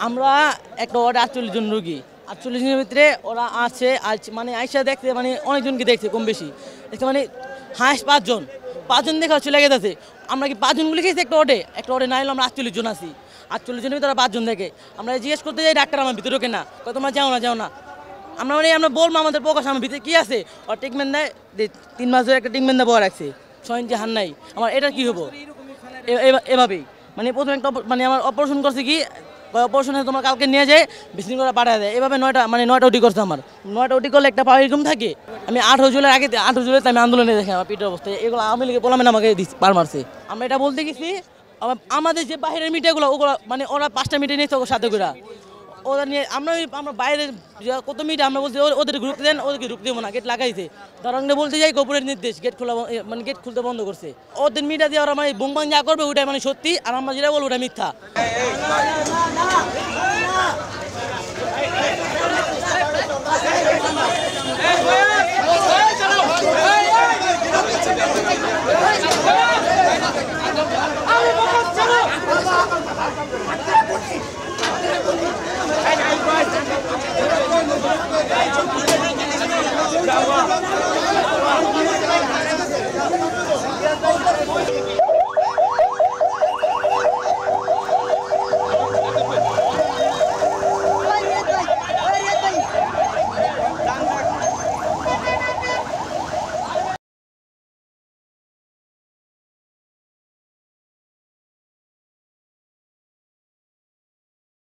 আমরা একটা ওয়ার্ডে 48 জন রোগী, 48 জনের ভিতরে ওরা আছে মানে আইসা দেখতে মানে অনেকজনকে দেখছে কম বেশি দেখতে মানে হাঁস 5 জন দেখা চলে গেছে। আমরা কি 5 জন গুলি খেয়েছি একটা ওয়ার্ডে না এলো আমরা 48 জন আছি। 48 জনের ভিতরে 5 জন দেখে আমরা জিজ্ঞেস করতে যাই ডাক্তার আমার ভিতরে ঢোকে না, তোমরা যাও না আমরা মানে আমরা বলবো আমাদের প্রকাশ আমার ভিতরে কী আছে ওর ট্রিটমেন্ট দেয় 3 মাস ধরে একটা ট্রিটমেন্ট দেওয়া রাখছে 6 ইঞ্চি হার নাই। আমার এটা কী হবো এভাবেই মানে প্রথমে একটা মানে আমার অপারেশন করছে কি অপারেশনে তোমার কালকে নিয়ে যায় বিশদিন করে পাঠায় দেয়। এভাবে 9টা উটি করছে আমার 9টা উটি করলে একটা পাওয়া এরকম থাকে। আমি 18 জুলাই আমি আন্দোলনে দেখি আমার পিঠের অবস্থায় এগুলো আওয়ামী লীগের পোলামেন আমাকে পার মারছে। আমরা এটা বলতে গেছি আমাদের যে বাইরের মিডিয়াগুলো ওগুলো মানে ওরা 5টা মিডিয়া নিয়েছে ওর সাথে করে ওরা নিয়ে আমরা বাইরে কত মিডিয়া আমরা বলছি ওদের গ্রুপ দেন ওদেরকে ঢুকতে দেবো না গেট লাগাইছে দরঙ্গে বলতে যাই গোপুরের নির্দেশ গেট খোলা মানে গেট খুলতে বন্ধ করছে। ওদের মিডিয়া দিয়ে ওরা মানে বোমবাং যা করবে ওইটাই মানে সত্যি আর আমরা যেটা বলবো ওটা মিথ্যা।